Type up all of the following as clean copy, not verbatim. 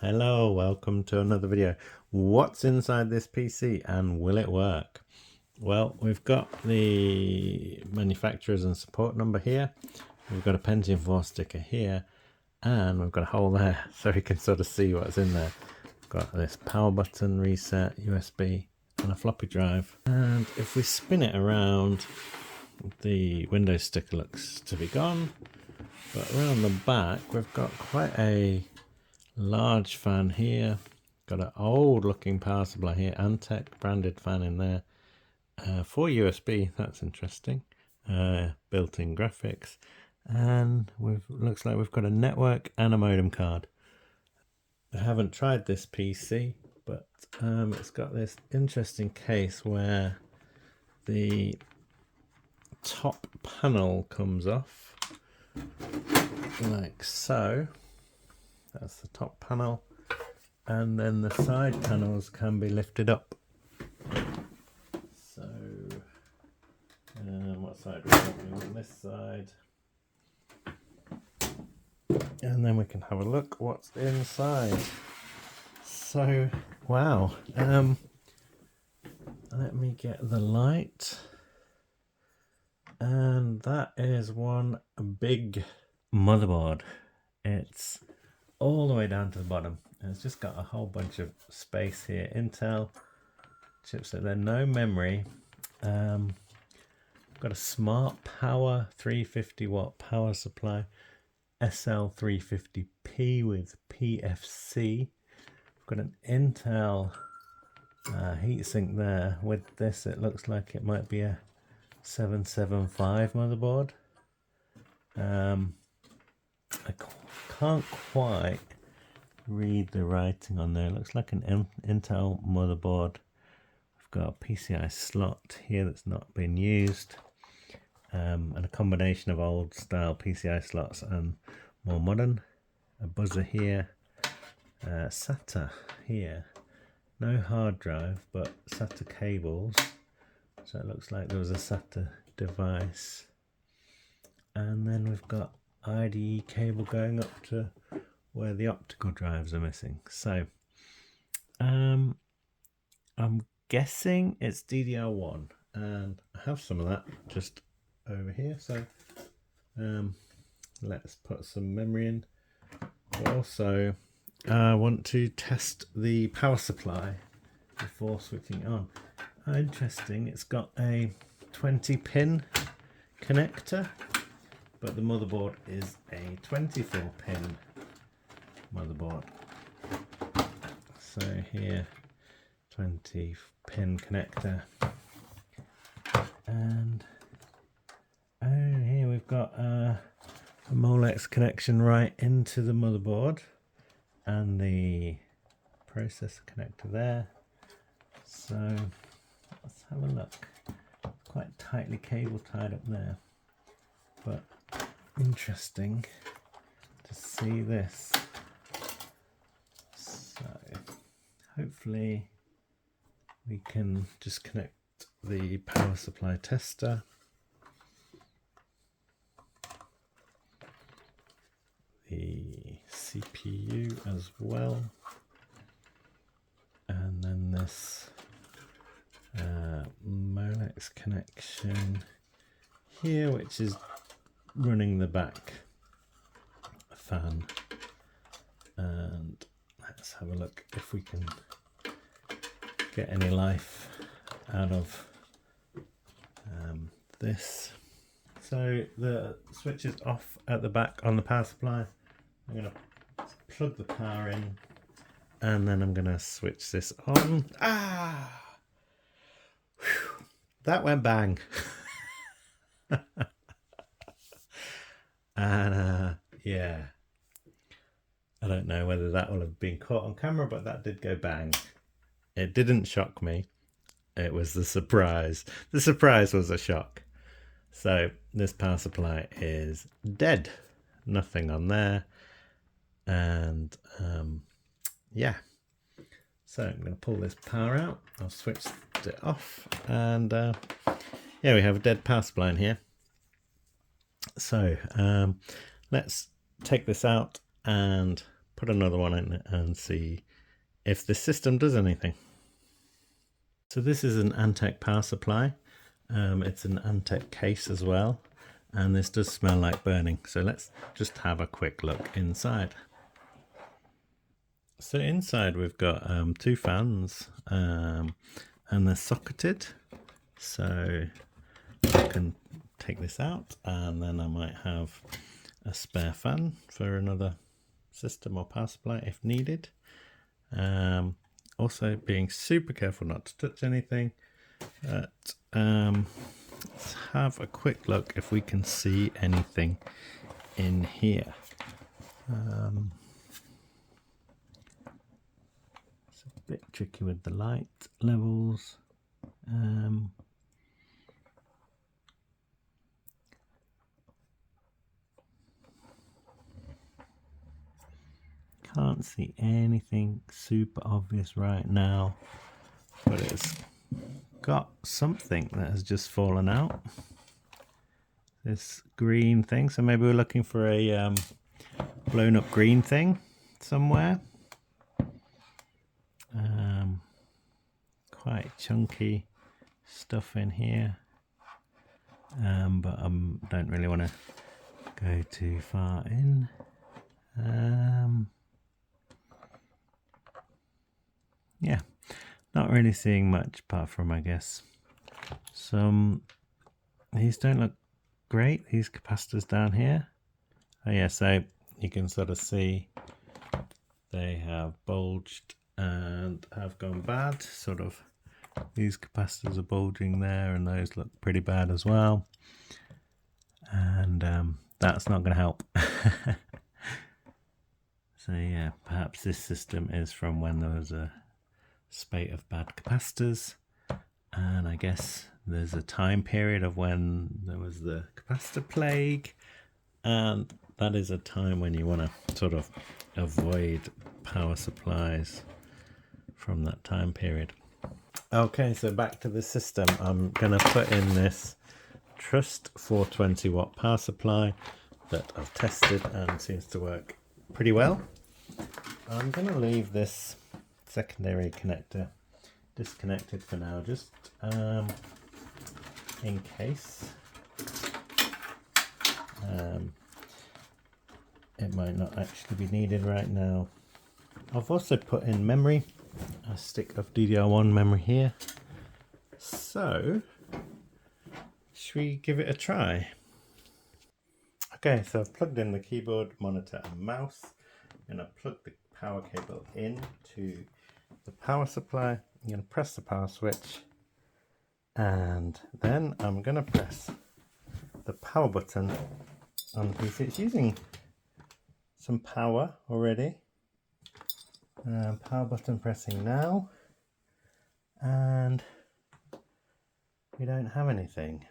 Hello, welcome to another video. What's inside this PC and will it work? Well, we've got the manufacturers and support number here. We've got a Pentium 4 sticker here, and we've got a hole there so we can sort of see what's in there. We've got this power button, reset, USB, and a floppy drive. And if we spin it around, the Windows sticker looks to be gone. But around the back, we've got quite a large fan here. Got an old looking power supply here, Antec branded fan in there. 4 USB, that's interesting. Built-in graphics, and looks like we've got a network and a modem card. I haven't tried this PC, but it's got this interesting case where the top panel comes off like so. That's the top panel, and then the side panels can be lifted up. So what side we're talking on this side, and then we can have a look what's inside. So wow, let me get the light, and that is one big motherboard. It's all the way down to the bottom, and it's just got a whole bunch of space here. Intel chipset there, no memory. Got a smart power 350 watt power supply, SL350P with PFC. We've got an Intel heatsink there. With this, it looks like it might be a 775 motherboard. I can't quite read the writing on there. It looks like an Intel motherboard. We've got a PCI slot here that's not been used, and a combination of old style PCI slots and more modern. A buzzer here, SATA here. No hard drive, but SATA cables. So it looks like there was a SATA device. And then we've got IDE cable going up to where the optical drives are missing. So I'm guessing it's DDR1, and I have some of that just over here. So let's put some memory in. But also I want to test the power supply before switching on. Interesting, it's got a 20-pin connector, but the motherboard is a 24-pin motherboard. So here, 20-pin connector, and here we've got a Molex connection right into the motherboard, and the processor connector there. So let's have a look. It's quite tightly cable tied up there, but interesting to see this. So hopefully we can just connect the power supply tester, the CPU as well, and then this Molex connection here, which is running the back fan. And let's have a look if we can get any life out of this. So the switch is off at the back on the power supply. I'm going to plug the power in, and then I'm going to switch this on. Whew. That went bang. And yeah, I don't know whether that will have been caught on camera, but that did go bang. It didn't shock me. It was the surprise. The surprise was a shock. So this power supply is dead. Nothing on there. And yeah. So I'm going to pull this power out. I'll switch it off. And yeah, we have a dead power supply in here. So let's take this out and put put another one in and see if the system does anything. So this is an Antec power supply. It's an Antec case as well, and this does smell like burning. So let's just have a quick look inside. So inside we've got 2 fans, and they're socketed. So I can take this out, and then I might have a spare fan for another system or power supply if needed. Also being super careful not to touch anything. But let's have a quick look if we can see anything in here. It's a bit tricky with the light levels. Can't see anything super obvious right now, but it's got something that has just fallen out. This green thing, so maybe we're looking for a blown up green thing somewhere. Quite chunky stuff in here, but I don't really want to go too far in. Yeah, not really seeing much apart from, I guess, these don't look great, these capacitors down here. Oh yeah, so you can sort of see they have bulged and have gone bad. Sort of these capacitors are bulging there, and those look pretty bad as well. And that's not going to help. So yeah, perhaps this system is from when there was a spate of bad capacitors, and I guess there's a time period of when there was the capacitor plague, and that is a time when you want to sort of avoid power supplies from that time period. Okay, so back to the system. I'm going to put in this Trust 420 watt power supply that I've tested and seems to work pretty well. I'm going to leave this secondary connector disconnected for now, just in case. It might not actually be needed right now. I've also put in memory, a stick of DDR1 memory here. So, should we give it a try? Okay, so I've plugged in the keyboard, monitor and mouse, and I've plugged the power cable into the power supply. I'm going to press the power switch, and then I'm going to press the power button on the PC. It's using some power already. Power button pressing now, and we don't have anything.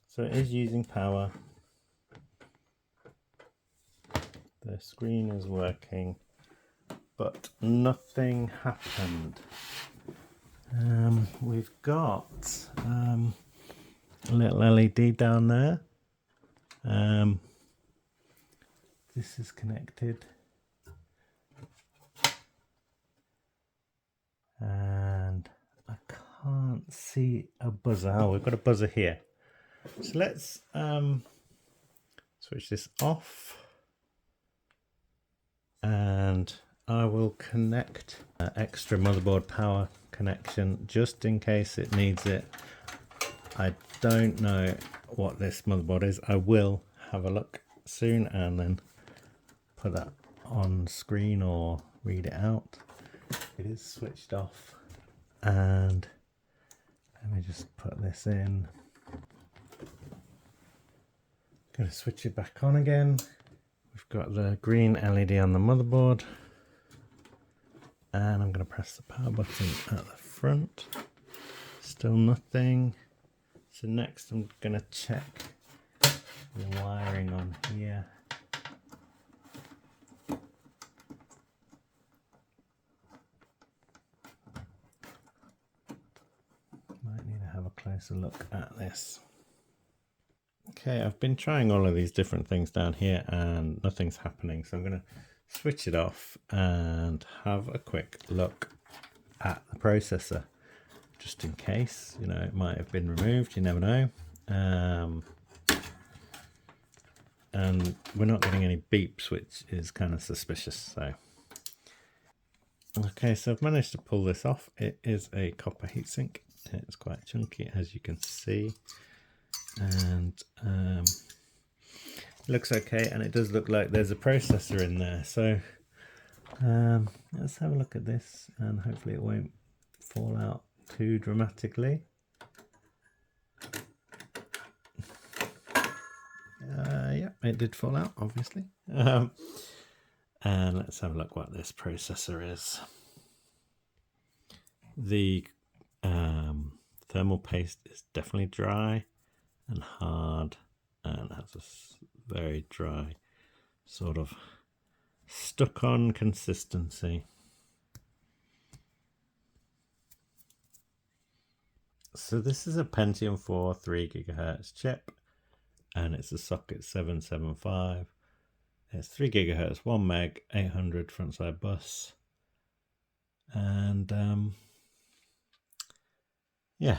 So it is using power. The screen is working, but nothing happened. We've got a little LED down there. This is connected, and I can't see a buzzer. Oh, we've got a buzzer here. So let's switch this off, and I will connect an extra motherboard power connection just in case it needs it. I don't know what this motherboard is. I will have a look soon and then put that on screen or read it out. It is switched off, and let me just put this in. Going to switch it back on again. We've got the green LED on the motherboard, and I'm going to press the power button at the front. Still nothing. So next I'm going to check the wiring on here. Might need to have a closer look at this. Okay, I've been trying all of these different things down here and nothing's happening. So I'm going to switch it off and have a quick look at the processor, just in case, you know, it might have been removed, you never know. And we're not getting any beeps, which is kind of suspicious. So, okay, so I've managed to pull this off. It is a copper heatsink. It's quite chunky, as you can see, and it looks okay. And it does look like there's a processor in there. So let's have a look at this, and hopefully it won't fall out too dramatically. Yeah, it did fall out, obviously. And let's have a look what this processor is. The thermal paste is definitely dry and hard and has a very dry sort of stuck on consistency. So this is a Pentium 4 3 GHz chip, and it's a socket 775. It's 3 GHz, 1 meg, 800 frontside bus, and yeah,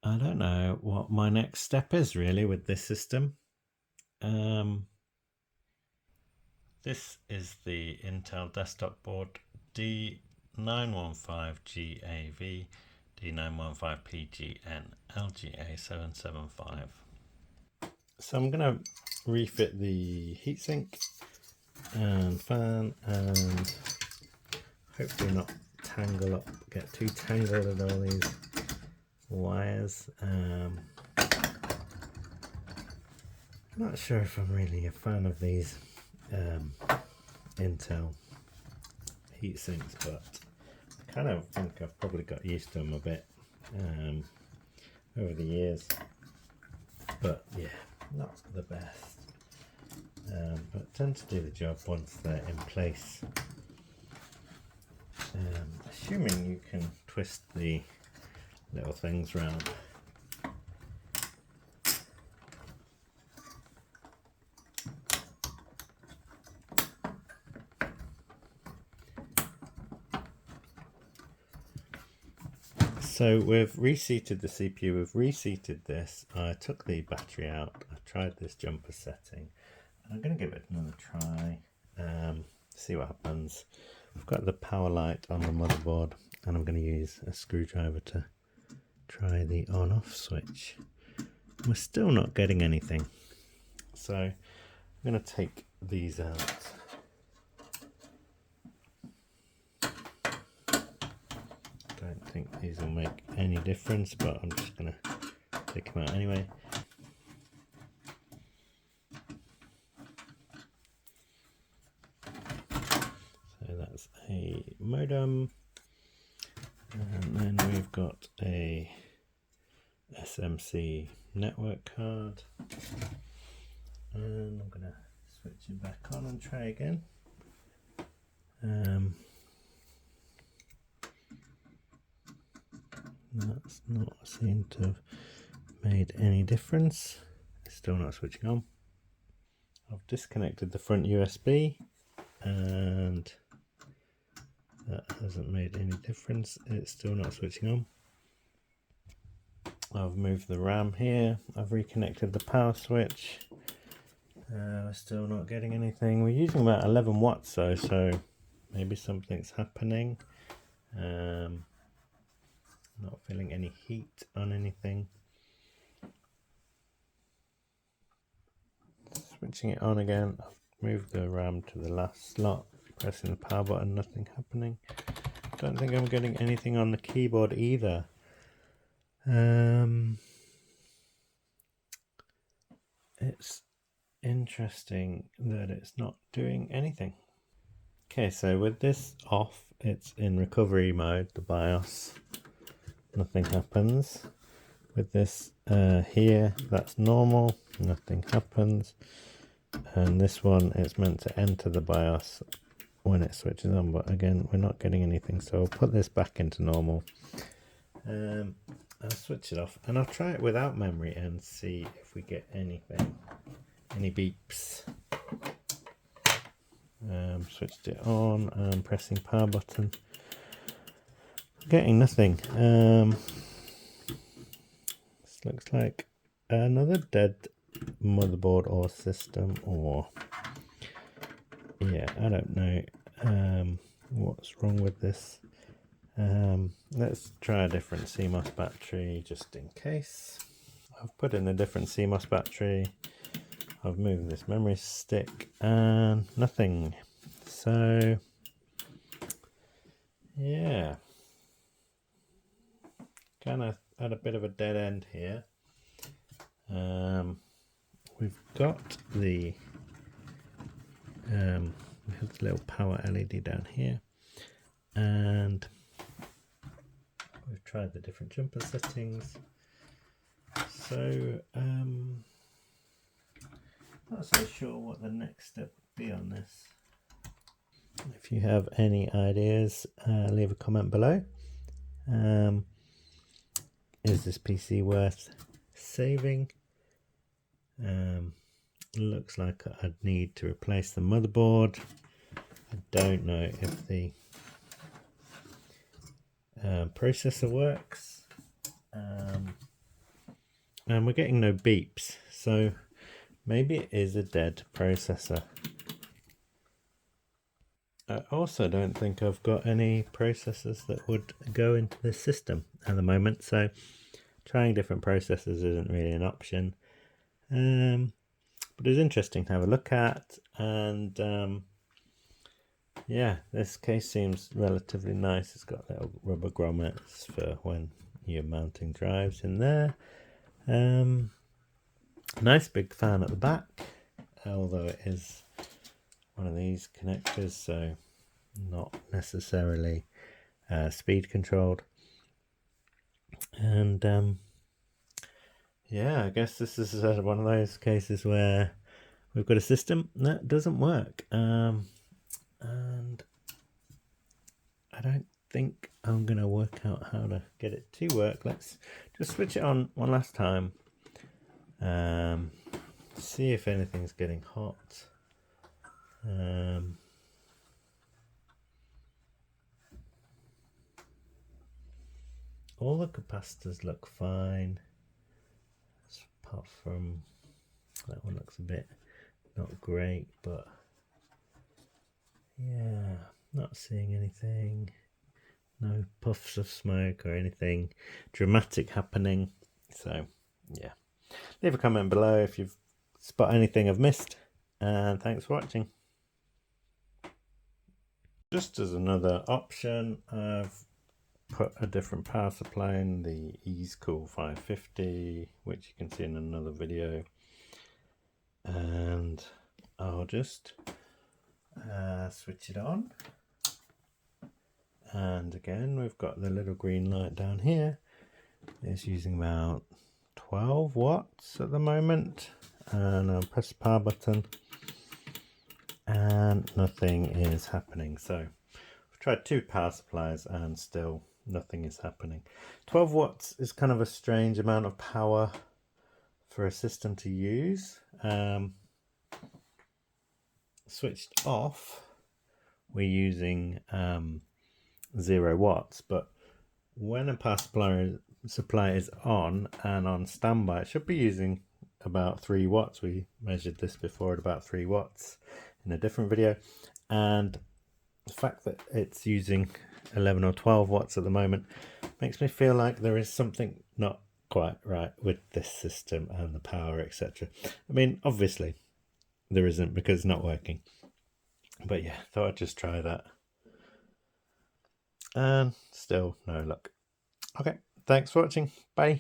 I don't know what my next step is really with this system. This is the Intel desktop board D915GAV D915PGN LGA775. So I'm going to refit the heatsink and fan and hopefully not get too tangled with all these wires. Not sure if I'm really a fan of these Intel heatsinks, but I kind of think I've probably got used to them a bit over the years. But yeah, not the best, but tend to do the job once they're in place. Assuming you can twist the little things round. So we've reseated the CPU, we've reseated this. I took the battery out, I tried this jumper setting. I'm going to give it another try, see what happens. We've got the power light on the motherboard, and I'm going to use a screwdriver to try the on-off switch. We're still not getting anything. So I'm going to take these out. Don't think these will make any difference, but I'm just going to take them out anyway. So that's a modem, and then we've got a SMC network card, and I'm going to switch it back on and try again. That's not seemed to have made any difference. It's still not switching on. I've disconnected the front USB and that hasn't made any difference. It's still not switching on. I've moved the RAM here. I've reconnected the power switch. We're still not getting anything. We're using about 11 watts though, so maybe something's happening. Not feeling any heat on anything. Switching it on again. I've moved the RAM to the last slot. Pressing the power button, nothing happening. Don't think I'm getting anything on the keyboard either. It's interesting that it's not doing anything. Okay, so with this off, it's in recovery mode, the BIOS. Nothing happens. With this here, that's normal, nothing happens. And this one, it's meant to enter the BIOS when it switches on, but again, we're not getting anything. So I'll put this back into normal. I'll switch it off and I'll try it without memory and see if we get anything, any beeps. Switched it on and pressing power button. Getting nothing. This looks like another dead motherboard or system, or yeah, I don't know what's wrong with this. Let's try a different CMOS battery just in case. I've put in a different CMOS battery. I've moved this memory stick and nothing. So yeah, kind of at a bit of a dead end here. We've got the we have the little power LED down here, and we've tried the different jumper settings. So not so sure what the next step would be on this. If you have any ideas, leave a comment below. Is this PC worth saving? Looks like I'd need to replace the motherboard. I don't know if the processor works. And we're getting no beeps, so maybe it is a dead processor. I also don't think I've got any processors that would go into this system at the moment, so trying different processors isn't really an option. But it's interesting to have a look at, and yeah, this case seems relatively nice. It's got little rubber grommets for when you're mounting drives in there. Nice big fan at the back, although it is one of these connectors, so not necessarily speed controlled. And yeah, I guess this is one of those cases where we've got a system that doesn't work, and I don't think I'm gonna work out how to get it to work. Let's just switch it on one last time, see if anything's getting hot. All the capacitors look fine, apart from that one looks a bit not great, but yeah, not seeing anything, no puffs of smoke or anything dramatic happening. So yeah, leave a comment below if you've spot anything I've missed, and thanks for watching. Just as another option, I've put a different power supply in, the EaseCool 550, which you can see in another video, and I'll just switch it on, and again we've got the little green light down here. It's using about 12 watts at the moment, and I'll press the power button and nothing is happening. So I've tried 2 power supplies and still nothing is happening. 12 watts is kind of a strange amount of power for a system to use. Switched off, we're using 0 watts, but when a power supply is on and on standby, it should be using about 3 watts. We measured this before at about 3 watts in a different video, and the fact that it's using 11 or 12 watts at the moment makes me feel like there is something not quite right with this system and the power, etc. I mean, obviously there isn't, because it's not working, but yeah, thought I'd just try that, and still no luck. Okay, thanks for watching, bye.